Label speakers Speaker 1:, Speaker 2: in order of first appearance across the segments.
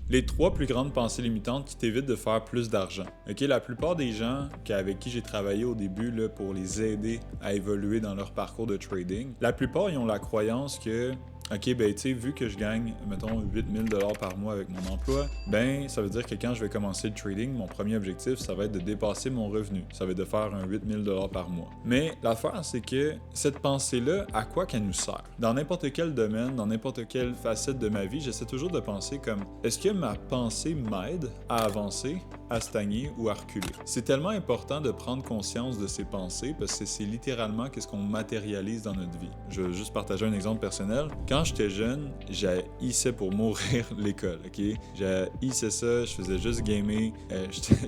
Speaker 1: Les 3 plus grandes pensées limitantes qui t'évitent de faire plus d'argent. OK, la plupart des gens avec qui j'ai travaillé au début là, pour les aider à évoluer dans leur parcours de trading, la plupart ils ont la croyance que OK, ben tu sais, vu que je gagne, mettons, 8 000 $ par mois avec mon emploi, ben ça veut dire que quand je vais commencer le trading, mon premier objectif, ça va être de dépasser mon revenu. Ça va être de faire un 8 000 $ par mois. Mais l'affaire, c'est que cette pensée-là, à quoi qu'elle nous sert? Dans n'importe quel domaine, dans n'importe quelle facette de ma vie, j'essaie toujours de penser comme, est-ce que ma pensée m'aide à avancer, à stagner ou à reculer? C'est tellement important de prendre conscience de ces pensées parce que c'est littéralement qu'est-ce qu'on matérialise dans notre vie. Je vais juste partager un exemple personnel. Quand j'étais jeune, j'haïssais pour mourir l'école, OK? J'haïssais ça, je faisais juste gamer.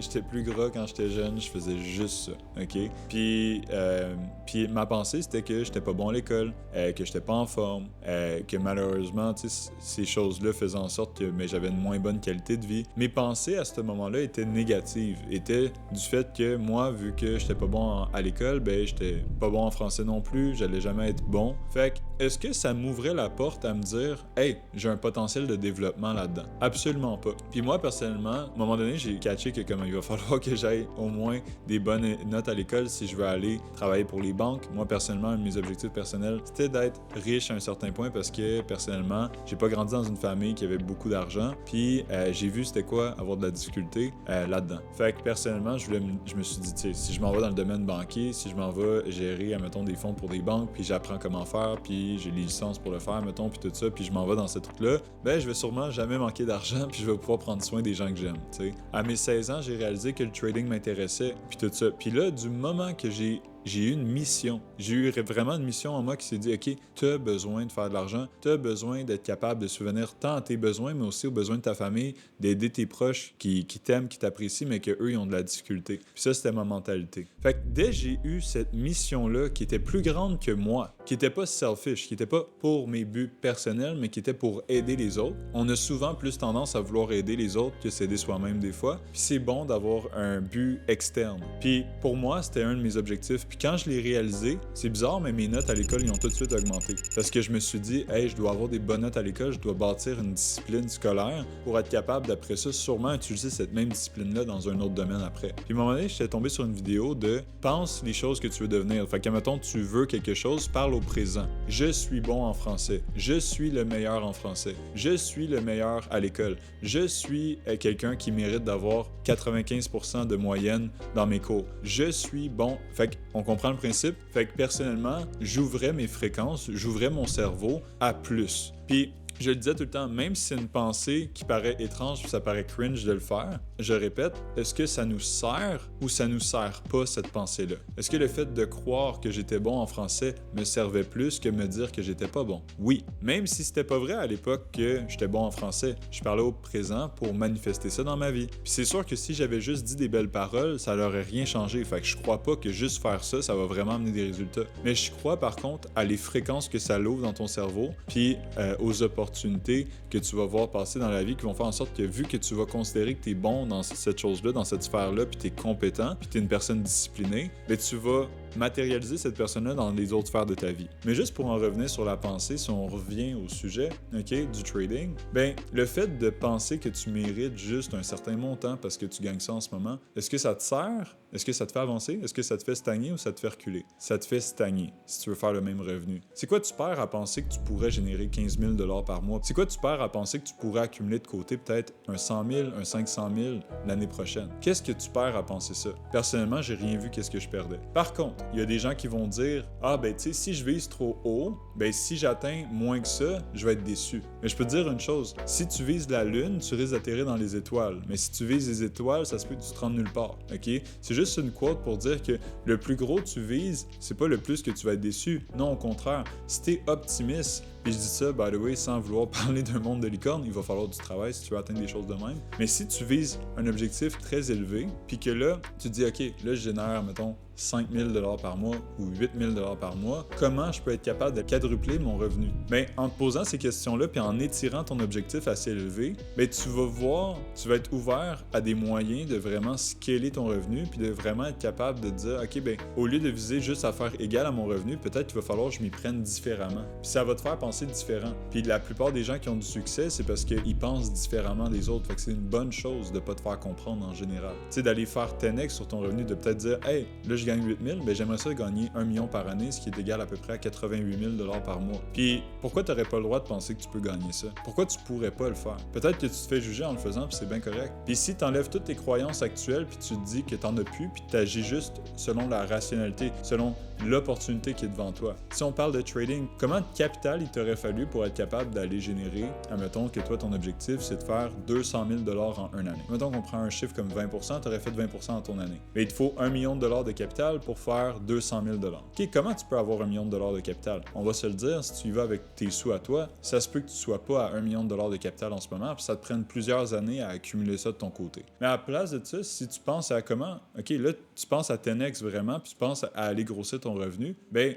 Speaker 1: J'étais plus gras quand j'étais jeune, je faisais juste ça, OK? Puis ma pensée, c'était que j'étais pas bon à l'école, que j'étais pas en forme, que malheureusement, tu sais, ces choses-là faisaient en sorte que j'avais une moins bonne qualité de vie. Mes pensées à ce moment-là étaient négatives, étaient du fait que moi, vu que j'étais pas bon à l'école, ben j'étais pas bon en français non plus, j'allais jamais être bon. Fait que, est-ce que ça m'ouvrait la porte à me dire « Hey, j'ai un potentiel de développement là-dedans. » Absolument pas. Puis moi, personnellement, à un moment donné, j'ai catché que comme il va falloir que j'aille au moins des bonnes notes à l'école si je veux aller travailler pour les banques. Moi, personnellement, un de mes objectifs personnels, c'était d'être riche à un certain point parce que, personnellement, j'ai pas grandi dans une famille qui avait beaucoup d'argent. Puis j'ai vu c'était quoi avoir de la difficulté là-dedans. Fait que personnellement, je me suis dit, tu sais, si je m'en vais dans le domaine banquier, si je m'en vais gérer, mettons, des fonds pour des banques, puis j'apprends comment faire, puis j'ai les licences pour le faire, mettons, puis tout ça, puis je m'en vais dans ce truc-là, ben je vais sûrement jamais manquer d'argent, puis je vais pouvoir prendre soin des gens que j'aime, tu sais. À mes 16 ans, j'ai réalisé que le trading m'intéressait, puis tout ça. Puis là, du moment que j'ai eu une mission. J'ai eu vraiment une mission en moi qui s'est dit, OK, tu as besoin de faire de l'argent, tu as besoin d'être capable de subvenir tant à tes besoins, mais aussi aux besoins de ta famille, d'aider tes proches qui t'aiment, qui t'apprécient, mais qu'eux, ils ont de la difficulté. Puis ça, c'était ma mentalité. Fait que dès que j'ai eu cette mission-là qui était plus grande que moi, qui était pas selfish, qui était pas pour mes buts personnels, mais qui était pour aider les autres, on a souvent plus tendance à vouloir aider les autres que s'aider soi-même des fois. Puis c'est bon d'avoir un but externe. Puis pour moi, c'était un de mes objectifs. Puis quand je l'ai réalisé, c'est bizarre, mais mes notes à l'école, ils ont tout de suite augmenté. Parce que je me suis dit, hey, je dois avoir des bonnes notes à l'école, je dois bâtir une discipline scolaire pour être capable, d'après ça, sûrement utiliser cette même discipline-là dans un autre domaine après. Puis à un moment donné, j'étais tombé sur une vidéo de pense les choses que tu veux devenir. Fait que, mettons, tu veux quelque chose, parle au présent. Je suis bon en français. Je suis le meilleur en français. Je suis le meilleur à l'école. Je suis quelqu'un qui mérite d'avoir 95% de moyenne dans mes cours. Je suis bon. Fait qu'on comprend le principe. Fait que personnellement, j'ouvrais mes fréquences, j'ouvrais mon cerveau à plus. Puis je le disais tout le temps, même si c'est une pensée qui paraît étrange, ça paraît cringe de le faire, je répète, est-ce que ça nous sert ou ça nous sert pas cette pensée-là? Est-ce que le fait de croire que j'étais bon en français me servait plus que me dire que j'étais pas bon? Oui. Même si c'était pas vrai à l'époque que j'étais bon en français, je parlais au présent pour manifester ça dans ma vie. Puis c'est sûr que si j'avais juste dit des belles paroles, ça n'aurait rien changé. Fait que je crois pas que juste faire ça, ça va vraiment amener des résultats. Mais je crois par contre à les fréquences que ça l'ouvre dans ton cerveau, puis aux opportunités que tu vas voir passer dans la vie qui vont faire en sorte que vu que tu vas considérer que tu es bon dans cette chose-là, dans cette sphère-là, puis tu es compétent, puis tu es une personne disciplinée, bien tu vas matérialiser cette personne-là dans les autres sphères de ta vie. Mais juste pour en revenir sur la pensée, si on revient au sujet, OK, du trading, ben le fait de penser que tu mérites juste un certain montant parce que tu gagnes ça en ce moment, est-ce que ça te sert? Est-ce que ça te fait avancer? Est-ce que ça te fait stagner ou ça te fait reculer? Ça te fait stagner si tu veux faire le même revenu. C'est quoi tu perds à penser que tu pourrais générer 15 000 $ par mois? C'est quoi tu perds à penser que tu pourrais accumuler de côté peut-être un 100 000, un 500 000 l'année prochaine? Qu'est-ce que tu perds à penser ça? Personnellement, j'ai rien vu qu'est-ce que je perdais. Par contre, il y a des gens qui vont dire « Ah, ben tu sais, si je vise trop haut, ben si j'atteins moins que ça, je vais être déçu. » Mais je peux te dire une chose, si tu vises la Lune, tu risques d'atterrir dans les étoiles. Mais si tu vises les étoiles, ça se peut que tu te rendes nulle part, OK? C'est juste une quote pour dire que le plus gros tu vises, c'est pas le plus que tu vas être déçu. Non, au contraire, si t'es optimiste, puis je dis ça, by the way, sans vouloir parler d'un monde de licorne, il va falloir du travail si tu veux atteindre des choses de même. Mais si tu vises un objectif très élevé, puis que là, tu te dis, OK, là, je génère, mettons, 5 000 $ par mois ou 8 000 $ par mois, comment je peux être capable de quadrupler mon revenu? Bien, en te posant ces questions-là, puis en étirant ton objectif assez élevé, bien, tu vas être ouvert à des moyens de vraiment scaler ton revenu, puis de vraiment être capable de dire, OK, bien, au lieu de viser juste à faire égal à mon revenu, peut-être qu'il va falloir que je m'y prenne différemment. Puis ça va te faire penser penser différent. Puis la plupart des gens qui ont du succès, c'est parce qu'ils pensent différemment des autres. Fait que c'est une bonne chose de pas te faire comprendre en général. Tu sais, d'aller faire 10x sur ton revenu, de peut-être dire « Hey, là, je gagne 8 000, ben j'aimerais ça gagner 1 million par année, ce qui est égal à peu près à 88 000 $ par mois. » Puis pourquoi tu n'aurais pas le droit de penser que tu peux gagner ça? Pourquoi tu pourrais pas le faire? Peut-être que tu te fais juger en le faisant, puis c'est bien correct. Puis si tu enlèves toutes tes croyances actuelles, puis tu te dis que tu n'en as plus, puis tu agis juste selon la rationalité, selon l'opportunité qui est devant toi. Si on parle de trading, comment de capital il t'aurait fallu pour être capable d'aller générer, admettons que toi, ton objectif, c'est de faire 200 000 $ en une année. Admettons qu'on prend un chiffre comme 20%, tu aurais fait 20% en ton année. Mais il te faut 1 million de dollars de capital pour faire 200 000 $. OK, comment tu peux avoir 1 million de dollars de capital? On va se le dire, si tu y vas avec tes sous à toi, ça se peut que tu sois pas à 1 million de dollars de capital en ce moment, puis ça te prenne plusieurs années à accumuler ça de ton côté. Mais à la place de ça, si tu penses à comment, OK, là, tu penses à 10x vraiment, puis tu penses à aller grossir ton revenu, ben,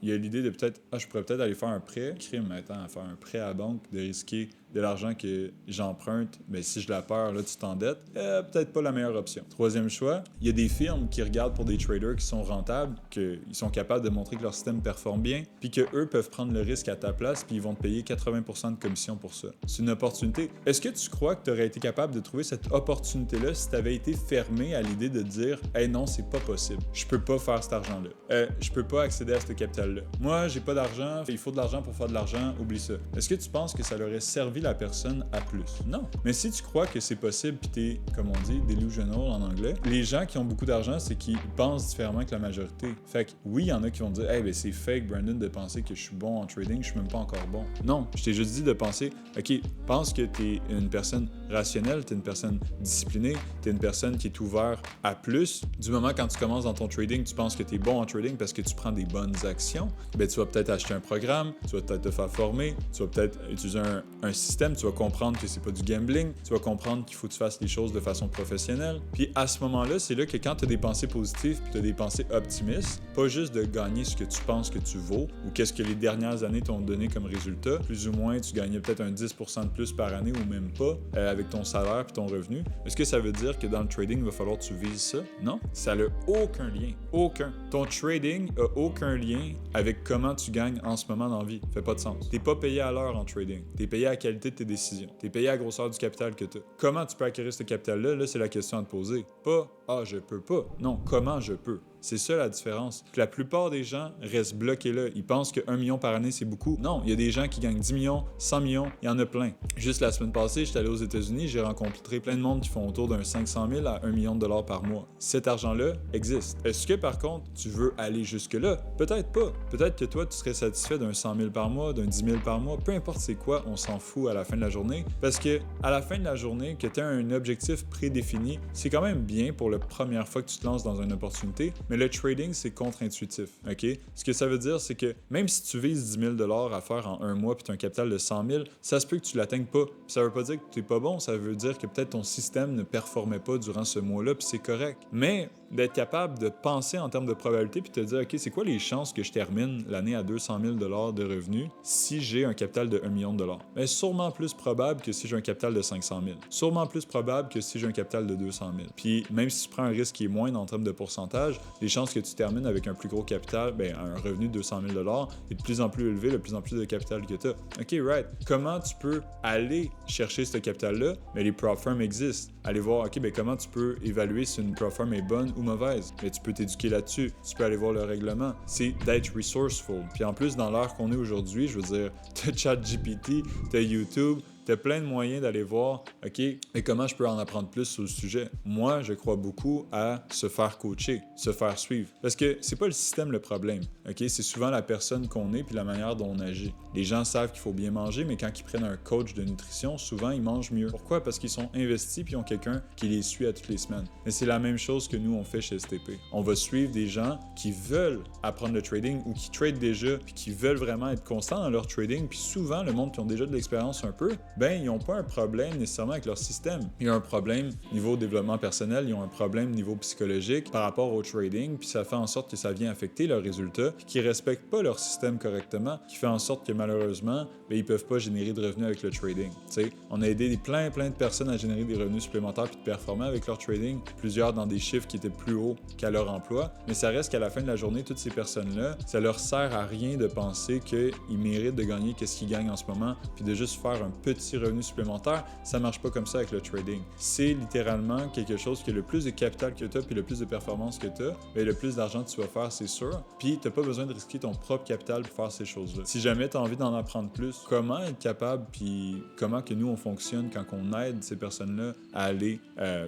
Speaker 1: il y a l'idée de peut-être, je pourrais peut-être aller faire un prêt, crime maintenant, à faire un prêt à la banque, de risquer de l'argent que j'emprunte, mais si je la perds, là, tu t'endettes, peut-être pas la meilleure option. Troisième choix, il y a des firmes qui regardent pour des traders qui sont rentables, qu'ils sont capables de montrer que leur système performe bien, puis qu'eux peuvent prendre le risque à ta place, puis ils vont te payer 80% de commission pour ça. C'est une opportunité. Est-ce que tu crois que tu aurais été capable de trouver cette opportunité-là si tu avais été fermé à l'idée de dire « Hey non, c'est pas possible. Je peux pas faire cet argent-là. Je peux pas accéder à ce capital-là. Moi, j'ai pas d'argent, il faut de l'argent pour faire de l'argent, oublie ça. » Est-ce que tu penses que ça leur aurait servi la personne à plus? Non. Mais si tu crois que c'est possible, puis t'es, comme on dit, delusional en anglais, les gens qui ont beaucoup d'argent, c'est qu'ils pensent différemment que la majorité. Fait que oui, il y en a qui vont dire « Hey, ben c'est fake, Brandon, de penser que je suis bon en trading, je suis même pas encore bon. » Non, je t'ai juste dit de penser « OK, pense que t'es une personne rationnelle, t'es une personne disciplinée, t'es une personne qui est ouverte à plus. Du moment quand tu commences dans ton trading, tu penses que t'es bon en trading parce que tu prends des bonnes actions, ben tu vas peut-être acheter un programme, tu vas peut-être te faire former, tu vas peut-être utiliser un système, tu vas comprendre que c'est pas du gambling, tu vas comprendre qu'il faut que tu fasses les choses de façon professionnelle. Puis à ce moment-là, c'est là que quand tu as des pensées positives puis tu as des pensées optimistes, pas juste de gagner ce que tu penses que tu vaux ou qu'est-ce que les dernières années t'ont donné comme résultat, plus ou moins tu gagnais peut-être un 10% de plus par année ou même pas avec ton salaire puis ton revenu. Est-ce que ça veut dire que dans le trading, il va falloir que tu vises ça? Non, ça n'a aucun lien. Aucun. Ton trading a aucun lien avec comment tu gagnes en ce moment dans la vie. Ça fait pas de sens. T'es pas payé à l'heure en trading. T'es payé à la qualité de tes décisions. T'es payé à la grosseur du capital que t'as. Comment tu peux acquérir ce capital-là? Là, c'est la question à te poser. Pas « Ah, je peux pas ». Non, comment je peux? C'est ça la différence. La plupart des gens restent bloqués là. Ils pensent que 1 million par année, c'est beaucoup. Non, il y a des gens qui gagnent 10 millions, 100 millions, il y en a plein. Juste la semaine passée, j'étais allé aux États-Unis, j'ai rencontré plein de monde qui font autour d'un 500 000 à 1 million de dollars par mois. Cet argent-là existe. Est-ce que par contre, tu veux aller jusque-là? Peut-être pas. Peut-être que toi, tu serais satisfait d'un 100 000 par mois, d'un 10 000 par mois, peu importe c'est quoi, on s'en fout à la fin de la journée. Parce que à la fin de la journée, que tu as un objectif prédéfini, c'est quand même bien pour la première fois que tu te lances dans une opportunité, mais le trading, c'est contre-intuitif, OK? Ce que ça veut dire, c'est que même si tu vises 10 000 $ à faire en un mois puis tu as un capital de 100 000, ça se peut que tu l'atteignes pas. Puis ça veut pas dire que tu n'es pas bon, ça veut dire que peut-être ton système ne performait pas durant ce mois-là, puis c'est correct. Mais d'être capable de penser en termes de probabilité puis te dire, OK, c'est quoi les chances que je termine l'année à 200 000 $ de revenus si j'ai un capital de 1 million de dollars? Mais sûrement plus probable que si j'ai un capital de 500 000. Sûrement plus probable que si j'ai un capital de 200 000. Puis même si tu prends un risque qui est moindre en termes de pourcentage, les chances que tu termines avec un plus gros capital, ben un revenu de 200 000 $ est de plus en plus élevé, de plus en plus de capital que tu as. OK, right. Comment tu peux aller chercher ce capital-là? Mais les prop firms existent. Aller voir, OK, ben comment tu peux évaluer si une prop firm est bonne ou mauvaise? Mais tu peux t'éduquer là-dessus. Tu peux aller voir le règlement. C'est d'être resourceful. Puis en plus, dans l'ère qu'on est aujourd'hui, je veux dire, t'as ChatGPT, t'as YouTube, t'as plein de moyens d'aller voir, OK, mais comment je peux en apprendre plus sur le sujet? Moi, je crois beaucoup à se faire coacher, se faire suivre. Parce que c'est pas le système le problème, OK? C'est souvent la personne qu'on est puis la manière dont on agit. Les gens savent qu'il faut bien manger, mais quand ils prennent un coach de nutrition, souvent, ils mangent mieux. Pourquoi? Parce qu'ils sont investis puis ils ont quelqu'un qui les suit à toutes les semaines. Mais c'est la même chose que nous, on fait chez STP. On va suivre des gens qui veulent apprendre le trading ou qui tradent déjà puis qui veulent vraiment être constants dans leur trading. Puis souvent, le monde qui ont déjà de l'expérience un peu, ben ils n'ont pas un problème nécessairement avec leur système. Il y a un problème niveau développement personnel, ils ont un problème niveau psychologique par rapport au trading, puis ça fait en sorte que ça vient affecter leurs résultats, puis qu'ils respectent pas leur système correctement, qui fait en sorte que malheureusement, ben, ils peuvent pas générer de revenus avec le trading. T'sais, on a aidé plein de personnes à générer des revenus supplémentaires puis de performer avec leur trading, plusieurs dans des chiffres qui étaient plus hauts qu'à leur emploi, mais ça reste qu'à la fin de la journée, toutes ces personnes-là, ça leur sert à rien de penser qu'ils méritent de gagner qu'est-ce qu'ils gagnent en ce moment, puis de juste faire un petit revenu supplémentaire. Ça marche pas comme ça avec le trading. C'est littéralement quelque chose que le plus de capital que tu as puis le plus de performance que tu as, ben, le plus d'argent que tu vas faire, c'est sûr. Puis tu n'as pas besoin de risquer ton propre capital pour faire ces choses-là. Si jamais tu as envie d'en apprendre plus, comment être capable puis comment que nous on fonctionne quand on aide ces personnes-là à aller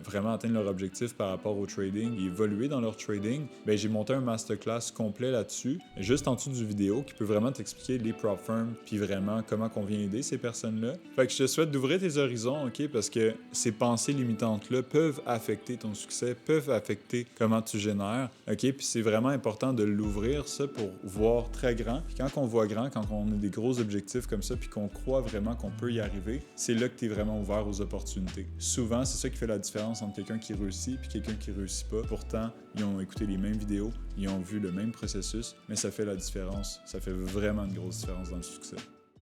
Speaker 1: vraiment atteindre leur objectif par rapport au trading et évoluer dans leur trading, ben j'ai monté un masterclass complet là-dessus, juste en dessous du vidéo, qui peut vraiment t'expliquer les prop firms puis vraiment comment qu'on vient aider ces personnes-là. Fait que je te souhaite d'ouvrir tes horizons, ok, parce que ces pensées limitantes-là peuvent affecter ton succès, peuvent affecter comment tu génères, ok, puis c'est vraiment important de l'ouvrir ça pour voir très grand. Puis quand on voit grand, quand on a des gros objectifs comme ça, puis qu'on croit vraiment qu'on peut y arriver, c'est là que tu es vraiment ouvert aux opportunités. Souvent, c'est ça qui fait la différence entre quelqu'un qui réussit et quelqu'un qui réussit pas. Pourtant, ils ont écouté les mêmes vidéos, ils ont vu le même processus, mais ça fait la différence. Ça fait vraiment une grosse différence dans le succès.